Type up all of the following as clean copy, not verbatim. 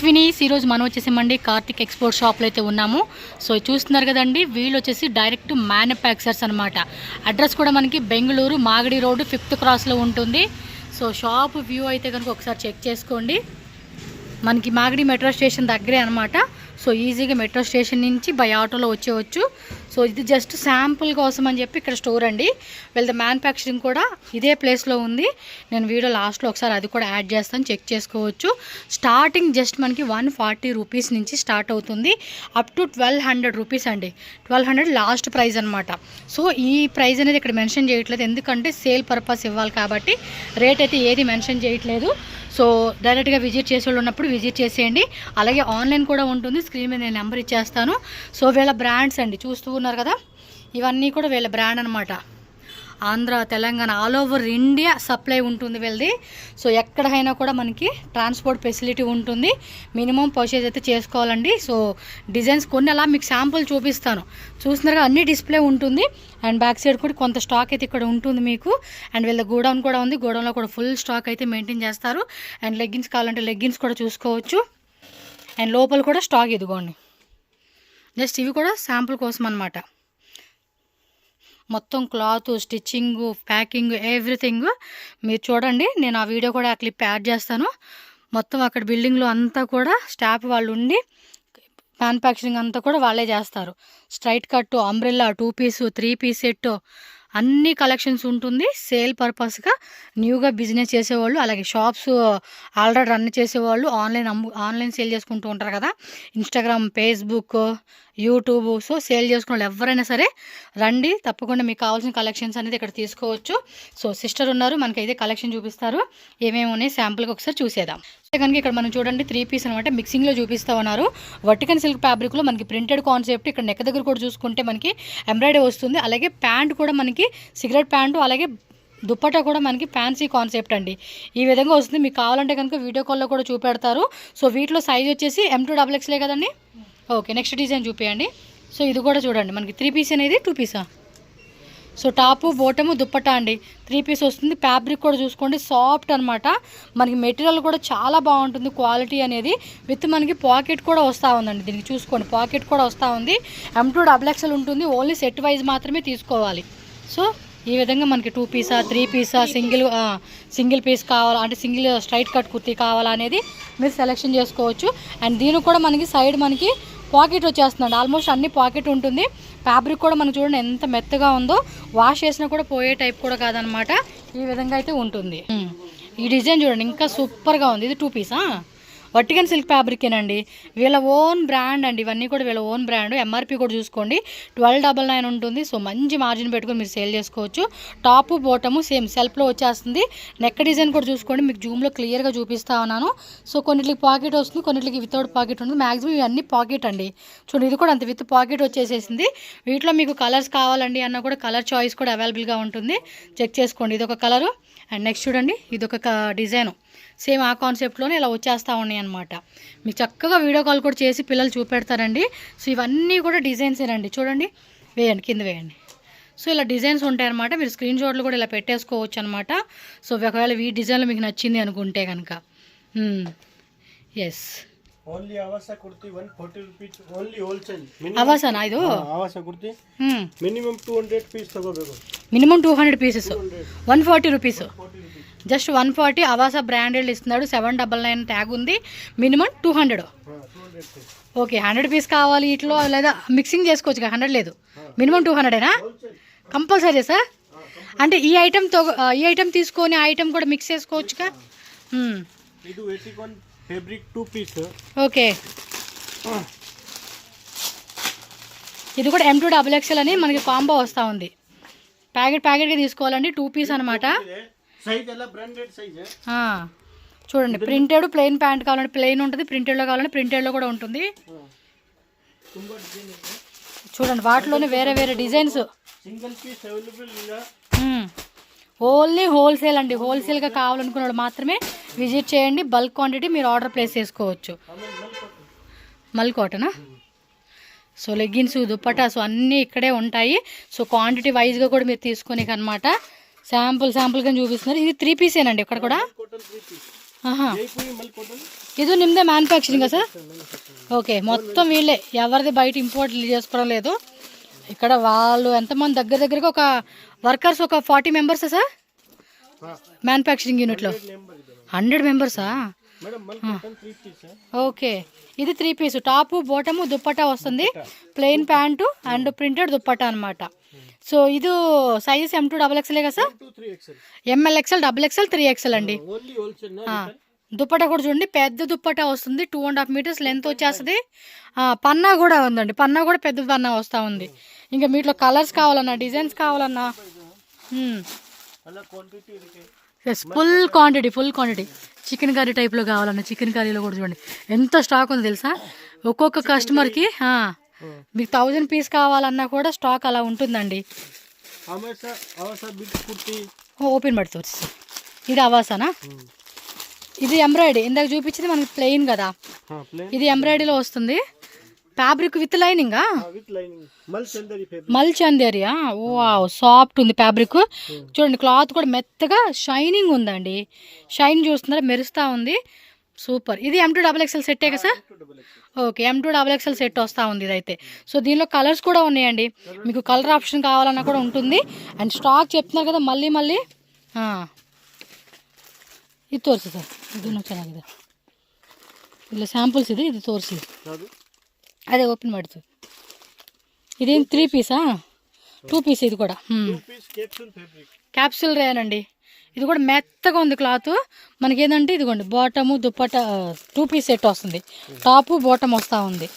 Twinnies ఈరోజు మనం వచ్చేసామండి కార్తిక్ ఎక్స్పోర్ట్ షాప్లో అయితే ఉన్నాము. సో చూస్తున్నారు కదండి, వీళ్ళు వచ్చేసి డైరెక్ట్ మ్యానుఫ్యాక్చర్స్ అనమాట. అడ్రస్ కూడా మనకి బెంగళూరు మాగడి రోడ్డు 5th క్రాస్లో ఉంటుంది. సో షాప్ వ్యూ అయితే కనుక ఒకసారి చెక్ చేసుకోండి. మనకి మాగడి మెట్రో స్టేషన్ దగ్గరే అనమాట. సో ఈజీగా మెట్రో స్టేషన్ నుంచి బై ఆటోలో వచ్చేవచ్చు. సో ఇది జస్ట్ శాంపుల్ కోసం అని చెప్పి ఇక్కడ స్టోర్ అండి. వీళ్ళ మ్యానుఫ్యాక్చరింగ్ కూడా ఇదే ప్లేస్లో ఉంది. నేను వీడియో లాస్ట్లో ఒకసారి అది కూడా యాడ్ చేస్తాను, చెక్ చేసుకోవచ్చు. స్టార్టింగ్ జస్ట్ మనకి 140 రూపీస్ నుంచి స్టార్ట్ అవుతుంది, అప్ టు 1200 రూపీస్ అండి. 1200 లాస్ట్ ప్రైస్ అనమాట. సో ఈ ప్రైస్ అనేది ఇక్కడ మెన్షన్ చేయట్లేదు, ఎందుకంటే సేల్ పర్పస్ ఇవ్వాలి కాబట్టి రేట్ అయితే ఏది మెన్షన్ చేయట్లేదు. సో డైరెక్ట్గా విజిట్ చేసే వాళ్ళు ఉన్నప్పుడు విజిట్ చేసేయండి. అలాగే ఆన్లైన్ కూడా ఉంటుంది, స్క్రీన్ మీద నేను నెంబర్ ఇచ్చేస్తాను. సో వీళ్ళ బ్రాండ్స్ అండి చూస్తూ ఉన్నారు కదా, ఇవన్నీ కూడా వీళ్ళ బ్రాండ్ అనమాట. Andhra, Telangana, all over India supply ఉంటుంది వీళ్ళది. సో ఎక్కడైనా కూడా మనకి ట్రాన్స్పోర్ట్ ఫెసిలిటీ ఉంటుంది. మినిమం పర్చేజ్ అయితే చేసుకోవాలండి. సో డిజైన్స్ కొన్ని అలా మీకు శాంపుల్ చూపిస్తాను, చూస్తున్నారుగా అన్ని డిస్ప్లే ఉంటుంది. అండ్ బ్యాక్ సైడ్ కూడా కొంత స్టాక్ అయితే ఇక్కడ ఉంటుంది మీకు. అండ్ వీళ్ళ గోడౌన్ కూడా ఉంది, గోడౌన్లో కూడా ఫుల్ స్టాక్ అయితే మెయింటైన్ చేస్తారు. అండ్ లెగ్గిన్స్ కావాలంటే లెగ్గిన్స్ కూడా చూసుకోవచ్చు. అండ్ లోపల కూడా స్టాక్ ఇదిగోండి, జస్ట్ ఇవి కూడా శాంపుల్ కోసం అనమాట. మొత్తం క్లాత్, స్టిచ్చింగ్, ప్యాకింగ్, ఎవ్రీథింగ్ మీరు చూడండి. నేను ఆ వీడియో కూడా ఆ క్లిప్ యాడ్ చేస్తాను. మొత్తం అక్కడ బిల్డింగ్లో అంతా కూడా స్టాఫ్ వాళ్ళు ఉండి మ్యానుఫ్యాక్చరింగ్ అంతా కూడా వాళ్ళే చేస్తారు. Straight cut, umbrella, 2 piece, 3 piece set అన్ని కలెక్షన్స్ ఉంటుంది. సేల్ పర్పస్గా న్యూగా బిజినెస్ చేసేవాళ్ళు, అలాగే షాప్స్ ఆల్రెడీ రన్ చేసేవాళ్ళు, ఆన్లైన్ సేల్ చేసుకుంటూ ఉంటారు కదా, Instagram, Facebook, YouTube. So sale చేసుకున్న వాళ్ళు ఎవరైనా సరే రండి, తప్పకుండా మీకు కావాల్సిన కలెక్షన్స్ అనేది ఇక్కడ తీసుకోవచ్చు. సో సిస్టర్ ఉన్నారు, మనకి అయితే కలెక్షన్ చూపిస్తారు. ఏమేమి ఉన్నాయి శాంపుల్గా ఒకసారి చూసేద్దాం. కనుక ఇక్కడ మనం చూడండి 3 పీస్ అనమాట, మిక్సింగ్లో చూపిస్తూ ఉన్నారు. వర్టికన్ సిల్క్ ఫ్యాబ్రిక్లో మనకి ప్రింటెడ్ కాన్సెప్ట్. ఇక్కడ నెక్ దగ్గర కూడా చూసుకుంటే మనకి ఎంబ్రాయిడరీ వస్తుంది. అలాగే ప్యాంట్ కూడా మనకి సిగరెట్ ప్యాంటు, అలాగే దుప్పటా కూడా మనకి ఫ్యాన్సీ కాన్సెప్ట్ అండి. ఈ విధంగా వస్తుంది. మీకు కావాలంటే కనుక వీడియో కాల్లో కూడా చూపెడతారు. సో వీటిలో సైజ్ వచ్చేసి M2XXలే కదండి. ఓకే, నెక్స్ట్ డిజైన్ చూపించండి. సో ఇది కూడా చూడండి, మనకి 3 పీస్ అనేది 2 Pisa. So top, bottom, dupatta అండి 3 పీస్ వస్తుంది. ఫ్యాబ్రిక్ కూడా చూసుకోండి, సాఫ్ట్ అనమాట. మనకి మెటీరియల్ కూడా చాలా బాగుంటుంది, క్వాలిటీ అనేది. విత్ మనకి పాకెట్ కూడా వస్తూ ఉందండి, దీనికి చూసుకోండి పాకెట్ కూడా వస్తూ ఉంది. M2XXL ఉంటుంది, ఓన్లీ సెట్ వైజ్ మాత్రమే తీసుకోవాలి. సో ఈ విధంగా మనకి 2 పీసా, 3 పీసా, సింగిల్ పీస్ కావాలా అంటే సింగిల్ స్ట్రైట్ కట్ కుర్తీ కావాలా అనేది మీరు సెలెక్షన్ చేసుకోవచ్చు. అండ్ దీనికి కూడా మనకి సైడ్ మనకి పాకెట్ వచ్చేస్తుందండి, ఆల్మోస్ట్ అన్ని పాకెట్ ఉంటుంది. ఫ్యాబ్రిక్ కూడా మనకు చూడండి ఎంత మెత్తగా ఉందో, వాష్ చేసినా కూడా పోయే టైప్ కూడా కాదనమాట. ఈ విధంగా అయితే ఉంటుంది. ఈ డిజైన్ చూడండి ఇంకా సూపర్గా ఉంది. ఇది 2 పీసా, వర్టికన్ సిల్క్ ఫ్యాబ్రికేనండి, వీళ్ళ ఓన్ బ్రాండ్ అండి. ఇవన్నీ కూడా వీళ్ళ ఓన్ బ్రాండ్. ఎంఆర్పి కూడా చూసుకోండి 1299 ఉంటుంది. సో మంచి మార్జిన్ పెట్టుకొని మీరు సేల్ చేసుకోవచ్చు. టాపు, బోటము సేమ్ సెల్ఫ్లో వచ్చేస్తుంది. నెక్ డిజైన్ కూడా చూసుకోండి, మీకు జూమ్లో క్లియర్గా చూపిస్తా ఉన్నాను. సో కొన్నిటికి పాకెట్ వస్తుంది, కొన్నిటికి వితౌట్ పాకెట్ ఉంటుంది. మ్యాక్సిమం ఇవన్నీ పాకెట్ అండి. చూడండి ఇది కూడా అంతే, విత్ పాకెట్ వచ్చేసేసింది. వీటిలో మీకు కలర్స్ కావాలండి అన్న కూడా కలర్ చాయిస్ కూడా అవైలబుల్గా ఉంటుంది, చెక్ చేసుకోండి. ఇది ఒక కలరు. అండ్ నెక్స్ట్ చూడండి ఇదొక డిజైను, సేమ్ ఆ కాన్సెప్ట్లోనే ఇలా వచ్చేస్తూ ఉన్నాయి అనమాట. మీకు చక్కగా వీడియో కాల్ కూడా చేసి పిల్లలు చూపెడతారండి. సో ఇవన్నీ కూడా డిజైన్సేనండి, చూడండి వేయండి, కింద వేయండి. సో ఇలా డిజైన్స్ ఉంటాయన్నమాట, మీరు స్క్రీన్ షాట్లు కూడా ఇలా పెట్టేసుకోవచ్చు అనమాట. సో ఒకవేళ ఈ డిజైన్లో మీకు నచ్చింది అనుకుంటే కనుక yes only Avasa kurti 140 rupees only wholesale. ಆವಾಸನಾ ಇದು? ಆವಾಸಾ ಕುರ್ತಿ ಮಿನಿಮಮ್ 200 ಪೀಸ್ ತಗೋಬೇಕು. Minimum 200 pieces 140 rupees, just 140. Avasa branded ఇస్తున్నాడు, 799 ట్యాగ్ ఉంది. మినిమం 200. ఓకే, 100 పీస్ కావాలి ఇట్లో, లేదా మిక్సింగ్ చేసుకోవచ్చు కదా, 100 లేదు, మినిమం 200ఏనా కంపల్సరీ సార్? అంటే ఈ ఐటమ్ తీసుకొని ఆ ఐటమ్ కూడా మిక్స్ చేసుకోవచ్చుగా. ಇದು 81 ఫ్యాబ్రిక్ 2 పీస్. ఓకే, ఇది కూడా M2XXL అని మనకి కాంబో వస్తూ ఉంది. ప్యాకెట్గా తీసుకోవాలండి, 2 పీస్ అనమాట. సైజ్ ఎలా బ్రాండెడ్ సైజ్. చూడండి ప్రింటెడ్, ప్లెయిన్ ప్యాంట్ కావాలంటే ప్లెయిన్ ఉంటుంది, ప్రింటెడ్లో కావాలంటే ప్రింటెడ్లో కూడా ఉంటుంది. చూడండి వాటిలోనే వేరే వేరే డిజైన్స్. సింగిల్ పీస్ అవైలబుల్ ఇలా. ఓన్లీ హోల్సేల్ అండి, హోల్సేల్గా కావాలనుకున్న వాళ్ళు మాత్రమే విజిట్ చేయండి. బల్క్ క్వాంటిటీ మీరు ఆర్డర్ ప్లేస్ చేసుకోవచ్చు. మల్ కాటనా. సో లెగ్గిన్స్, దుప్పటాస్ అన్నీ ఇక్కడే ఉంటాయి. సో క్వాంటిటీ వైజ్గా కూడా మీరు తీసుకొని అనమాట. శాంపుల్గా చూపిస్తున్నారు. ఇది 3 పీసేనండి ఇక్కడ కూడా. ఇది నిమ్దే మ్యానుఫ్యాక్చరింగా సార్? ఓకే, మొత్తం వీళ్ళే, ఎవరిది బయట ఇంపోర్ట్ చేసుకోవడం లేదు. ఇక్కడ వాళ్ళు ఎంతమంది దగ్గరగా ఒక వర్కర్స్ ఒక 40 మెంబర్సా సార్ మ్యానుఫ్యాక్చరింగ్ యూనిట్లో? 100 మెంబర్సా? ఓకే, ఇది 3 పీస్ టాపు బోటము దుప్పట్టా వస్తుంది, plain pant and printed dupatta అనమాట. సో ఇది సైజ్ M2XXL కదా sir? ML XL XXL 3XL అండి. దుప్పట్టా కూడా చూడండి, పెద్ద దుప్పట్టా వస్తుంది, 2.5 మీటర్స్ లెంత్ వచ్చేస్తుంది. పన్నా కూడా ఉందండి, పన్నా కూడా పెద్ద పన్నా వస్తూ ఉంది. ఇంకా మీట్లో కలర్స్ కావాలన్నా డిజైన్స్ కావాలన్నా ఫుల్ క్వాంటిటీ. చికెన్ కర్రీ టైప్లో కావాలన్నా చికెన్ కర్రీలో కూడా చూడండి ఎంత స్టాక్ ఉంది తెలుసా. ఒక్కొక్క కస్టమర్కి మీకు 1000 పీస్ కావాలన్నా కూడా స్టాక్ అలా ఉంటుందండి. ఓపెన్ పడుతుంది. ఇది అవాసానా? ఇది ఎంబ్రాయిడరీ, ఇందాక చూపించింది మనకి ప్లెయిన్ కదా, ఇది ఎంబ్రాయిడరీలో వస్తుంది. ఫ్యాబ్రిక్ విత్ లైనింగా? మల్ చందేరియా. వావ్, సాఫ్ట్ ఉంది ఫ్యాబ్రిక్. చూడండి క్లాత్ కూడా మెత్తగా షైనింగ్ ఉందండి. షైన్ చూస్తున్నారా, మెరుస్తూ ఉంది. సూపర్. ఇది M2XXL సెట్టే కదా సార్? ఓకే, M2XXL సెట్ వస్తూ ఉంది ఇదైతే. సో దీనిలో కలర్స్ కూడా ఉన్నాయండి, మీకు కలర్ ఆప్షన్ కావాలన్నా కూడా ఉంటుంది. అండ్ స్టాక్ చెప్తున్నారు కదా మళ్ళీ ಇದು ತೋರಿಸಿ ಸರ್, ಇದೂ ಚೆನ್ನಾಗಿದೆ. ಇಲ್ಲ ಸ್ಯಾಂಪಲ್ಸ್ ಇದೆ, ಇದು ತೋರಿಸಿ. ಅದೇ ಓಪನ್ ಮಾಡ್ತೀವಿ. ఇదేం 3 పీసా? 2 పీస్ ఇది కూడా. క్యాప్సూల్ రేనండి. ఇది కూడా మెత్తగా ఉంది క్లాత్. మనకి ఏంటంటే ఇదిగోండి బాటము దుప్పట 2 పీస్ సెట్ వస్తుంది, టాపు బాటమ్ వస్తూ ఉంది.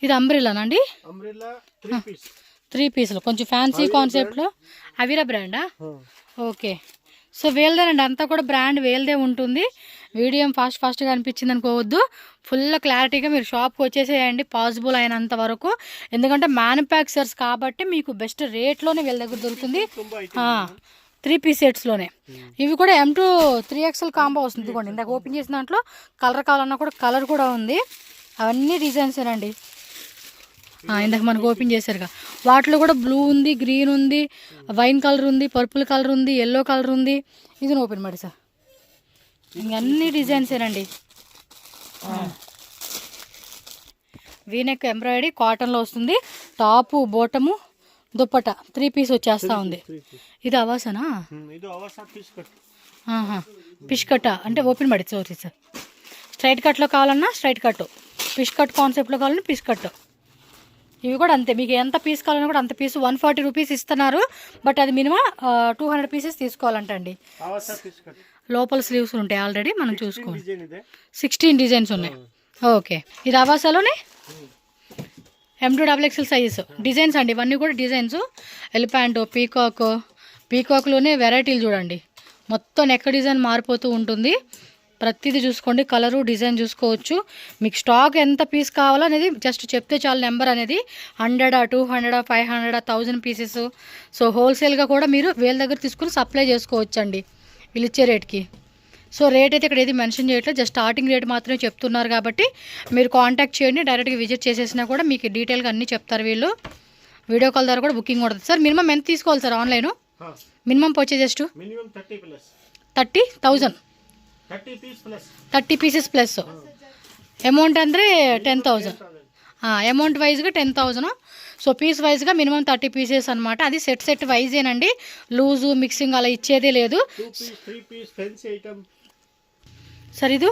ఇది అంబ్రెల్లానండి? 3 పీసులు కొంచెం ఫ్యాన్సీ కాన్సెప్ట్లో. అవిరా బ్రాండా? ఓకే. సో వేల్దేనండి, అంతా కూడా బ్రాండ్ వేల్దే ఉంటుంది. వీడియో ఫాస్ట్గా అనిపించింది అనుకోవద్దు, ఫుల్ క్లారిటీగా మీరు షాప్కి వచ్చేసేయండి పాసిబుల్ అయినంత వరకు. ఎందుకంటే మ్యానుఫ్యాక్చరర్స్ కాబట్టి మీకు బెస్ట్ రేట్లోనే వీళ్ళ దగ్గర దొరుకుతుంది. 3 పీస్ సెట్స్లోనే. ఇవి కూడా M2-3XL కాంబో వస్తుంది. ఇదిగోండి ఇందాక ఓపెన్ చేసిన దాంట్లో కలర్ కావాలన్నా కూడా కలర్ కూడా ఉంది. అవన్నీ డిజైన్సేనండి. ఇందాక మనకు ఓపెన్ చేశారుగా, వాటిలో కూడా బ్లూ ఉంది, గ్రీన్ ఉంది, వైన్ కలర్ ఉంది, పర్పుల్ కలర్ ఉంది, ఎల్లో కలర్ ఉంది. ఇది ఓపెన్ ಮಾಡಿ సార్, ఇంకన్నీ డిజైన్సేనండి. వీనెక్ ఎంబ్రాయిడరీ కాటన్లో వస్తుంది, టాపు బోటము దుప్పట 3 పీస్ వచ్చేస్తూ ఉంది. ఇది అవాసనా? ఫిష్ కట్ అంటే ఓపెన్ ಮಾಡಿ సార్. స్ట్రైట్ కట్లో కావాలన్నా స్ట్రైట్ కట్, ఫిష్ కట్ కాన్సెప్ట్లో కావాలన్నా ఫిష్ కట్. ఇవి కూడా అంతే, మీకు ఎంత పీస్ కావాలన్నా కూడా అంత పీస్ 140 రూపీస్ ఇస్తున్నారు. బట్ అది మినిమం 200 పీసెస్ తీసుకోవాలంటండి. లోపల స్లీవ్స్ ఉంటాయి ఆల్రెడీ, మనం చూసుకోండి. 16 డిజైన్స్ ఉన్నాయి. ఓకే, ఇది అవాసాలోనే M2XXL సైజెస్ డిజైన్స్ అండి. ఇవన్నీ కూడా డిజైన్స్. ఎలిఫెంట్, పీకాక్లోనే వెరైటీలు చూడండి, మొత్తం నెక్ డిజైన్ మారిపోతూ ఉంటుంది. ప్రతిదీ చూసుకోండి, కలరు డిజైన్ చూసుకోవచ్చు. మీకు స్టాక్ ఎంత పీస్ కావాలో అనేది జస్ట్ చెప్తే చాలు నెంబర్ అనేది. 100, 200, 500, 1000 పీసెస్. సో హోల్సేల్గా కూడా మీరు వీళ్ళ దగ్గర తీసుకుని సప్లై చేసుకోవచ్చు అండి వీళ్ళు ఇచ్చే రేట్కి. సో రేట్ అయితే ఇక్కడ ఏది మెన్షన్ చేయట్లేదు, జస్ట్ స్టార్టింగ్ రేట్ మాత్రమే చెప్తున్నారు కాబట్టి మీరు కాంటాక్ట్ చేయండి. డైరెక్ట్గా విజిట్ చేసేసినా కూడా మీకు డీటెయిల్గా అన్నీ చెప్తారు వీళ్ళు. వీడియో కాల్ ద్వారా కూడా బుకింగ్ ఉంటుంది. సార్ మినిమం ఎంత తీసుకోవాలి sir online? Minimum purchase just 30,000, 30 pieces plus. Amount ಅಂದರೆ 10,000. అమౌంట్ వైజ్గా 10,000. సో పీస్ వైజ్గా మినిమం 30 పీసెస్ అనమాట. అది సెట్ వైజేనండి, లూజు మిక్సింగ్ అలా ఇచ్చేదే లేదు. సార్ ఇది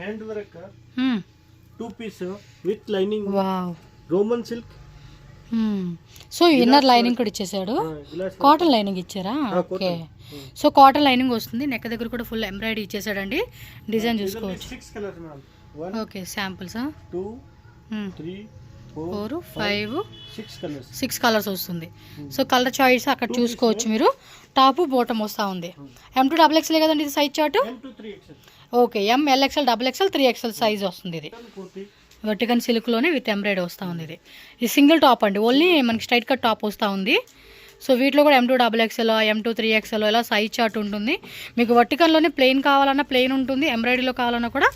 hand work 2 piece with lining, wow, Roman silk. So inner lining కూడా ఇచ్చేసాడు, కాటన్ లైనింగ్ ఇచ్చారా? ఓకే. సో కాటన్ లైనింగ్ వస్తుంది, నెక్ దగ్గర కూడా ఫుల్ ఎంబ్రాయిడరీ ఇచ్చేసాడండి. డిజైన్ చూసుకోవచ్చు. ఓకే, శాంపుల్సా? 2, 3, 4, 5, 6 కలర్స్ వస్తుంది. సో కలర్ చాయిస్ అక్కడ చూసుకోవచ్చు మీరు. టాపు బోటం వస్తూ ఉంది. M2XXL కదండి ఇది size chart? Okay, ML XL XXL 3XL size వస్తుంది. ఇది వర్టికన్ సిల్క్లోనే విత్ ఎంబ్రాయిడరీ వస్తూ ఉంది. ఇది సింగిల్ టాప్ అండి, ఓన్లీ మనకి స్ట్రైట్ కట్ టాప్ వస్తూ ఉంది. సో వీటిలో కూడా M2XXL, M2-3XL ఇలా సైజ్ చార్ట్ ఉంటుంది. మీకు వర్టికన్లోనే ప్లెయిన్ కావాలన్నా ప్లెయిన్ ఉంటుంది, ఎంబ్రాయిడరీలో కావాలన్నా కూడా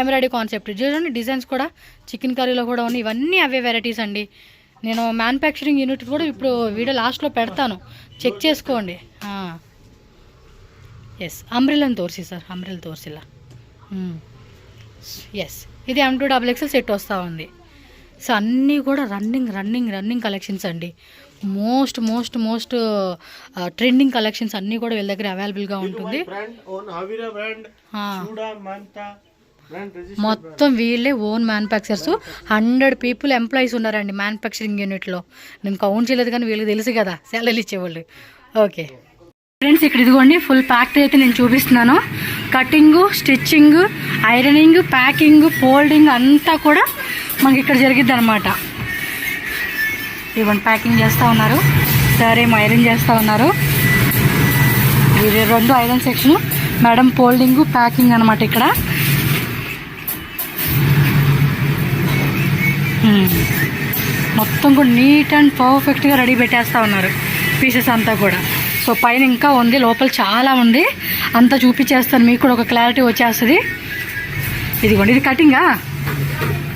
ఎంబ్రాయిడరీ కాన్సెప్ట్. చూడండి డిజైన్స్ కూడా చికెన్ కర్రీలో కూడా ఉన్నాయి. ఇవన్నీ అవే వెరైటీస్ అండి. నేను మ్యానుఫ్యాక్చరింగ్ యూనిట్ కూడా ఇప్పుడు వీడియో లాస్ట్లో పెడతాను, చెక్ చేసుకోండి. ಎಸ್ ಅಂಬ್ರೆಲನ್ ತೋರಿಸಿ ಸರ್, ಅಂಬ್ರೆಲ್ ತೋರಿಸಿಲ್ಲ. ఎస్ ఇది M2XXL సెట్ వస్తూ ఉంది. సో అన్నీ కూడా రన్నింగ్ కలెక్షన్స్ అండి. మోస్ట్ ట్రెండింగ్ కలెక్షన్స్ అన్నీ కూడా వీళ్ళ దగ్గర అవైలబుల్గా ఉంటుంది. మొత్తం వీళ్ళే ఓన్ మ్యానుఫ్యాక్చర్స్. 100 పీపుల్ ఎంప్లాయీస్ ఉన్నారండి మ్యానుఫ్యాక్చరింగ్ యూనిట్లో. నేను కౌంట్ చేయలేదు కానీ వీళ్ళకి తెలుసు కదా శాలరీలు ఇచ్చేవాళ్ళు. ఓకే ఫ్రెండ్స్, ఇక్కడ ఇదిగోండి ఫుల్ ఫ్యాక్టరీ అయితే నేను చూపిస్తున్నాను. Cutting, stitching, ironing, packing, folding అంతా కూడా మనకి ఇక్కడ జరిగిద్ది అనమాట. ఇవన్నీ ప్యాకింగ్ చేస్తూ ఉన్నారు, సరే ఐరన్ చేస్తూ ఉన్నారు. ఇది 2 iron section, madam folding, packing అనమాట. ఇక్కడ మొత్తం కూడా నీట్ అండ్ పర్ఫెక్ట్గా రెడీ పెట్టేస్తూ ఉన్నారు పీసెస్ అంతా కూడా. సో పైన ఇంకా ఉంది, లోపల చాలా ఉంది, అంతా చూపించేస్తాను మీకు కూడా ఒక క్లారిటీ వచ్చేస్తుంది. ఇదిగోండి ఇది కటింగా,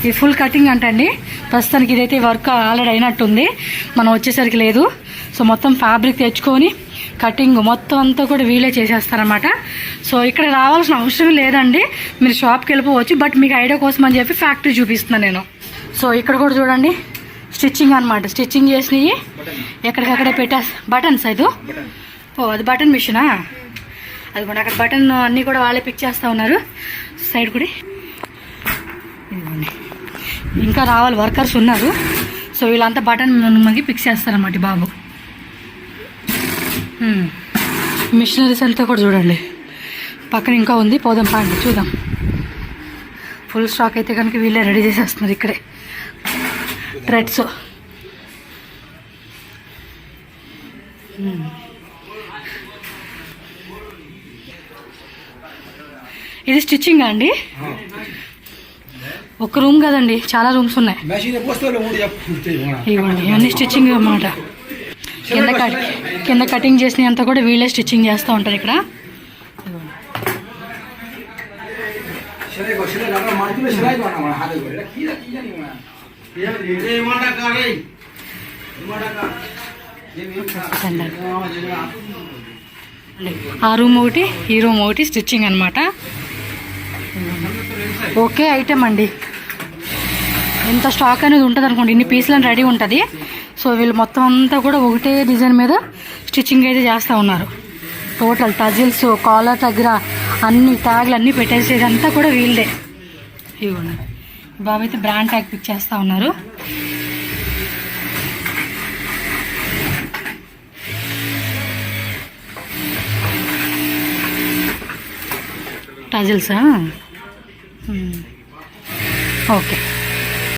ఇది ఫుల్ కటింగ్ అంటండి. ప్రస్తుతానికి ఇదైతే వర్క్ ఆల్రెడీ అయినట్టుంది, మనం వచ్చేసరికి లేదు. సో మొత్తం ఫ్యాబ్రిక్ తెచ్చుకొని కటింగ్ మొత్తం అంతా కూడా వీళ్ళే చేసేస్తారనమాట. సో ఇక్కడ రావాల్సిన అవసరం లేదండి, మీరు షాప్కి వెళ్ళిపోవచ్చు. బట్ మీకు ఐడియా కోసం అని చెప్పి ఫ్యాక్టరీ చూపిస్తున్నాను నేను. సో ఇక్కడ కూడా చూడండి స్టిచ్చింగ్ అనమాట. స్టిచ్చింగ్ చేసినవి ఎక్కడికక్కడే బటన్స్ అది అది బటన్ మిషనా, అది కూడా అక్కడ బటన్ అన్నీ కూడా వాళ్ళే పిక్ చేస్తూ ఉన్నారు. సైడ్ కూడా ఇదిగోండి ఇంకా రావాలి, వర్కర్స్ ఉన్నారు. సో వీళ్ళంతా బటన్ మనకి పిక్ చేస్తారన్నమాట బాబు. మిషనరీస్ అంతా కూడా చూడండి, పక్కన ఇంకా ఉంది, పోదాం పాండి చూద్దాం. ఫుల్ స్టాక్ అయితే కనుక వీళ్ళే రెడీ చేసేస్తున్నారు ఇక్కడే. థ్రెడ్స్ ఇది స్టిచ్చింగ్ అండి. ఒక రూమ్ కదండి, చాలా రూమ్స్ ఉన్నాయి. ఇవ్వండి ఇవన్నీ స్టిచ్చింగ్ అన్నమాట. కింద కటింగ్ చేసిన అంతా కూడా వీళ్ళే స్టిచ్చింగ్ చేస్తూ ఉంటారు ఇక్కడ. ఆ రూమ్ ఒకటి, ఈ రూమ్ ఒకటి స్టిచ్చింగ్ అనమాట. ఓకే ఐటమ్ అండి, ఎంత స్టాక్ అనేది ఉంటుంది అనుకోండి, ఇన్ని పీసులను రెడీ ఉంటుంది. సో వీళ్ళు మొత్తం అంతా కూడా ఒకటే డిజైన్ మీద స్టిచ్చింగ్ అయితే చేస్తూ ఉన్నారు. టోటల్ టజిల్స్, కాలర్ దగ్గర అన్ని ట్యాగ్లు అన్నీ పెట్టేసేది అంతా కూడా వీళ్ళదే. ఇవ్వండి బాబు అయితే బ్రాండ్ ట్యాగ్ పిక్ చేస్తూ ఉన్నారు. టజిల్సా? ఓకే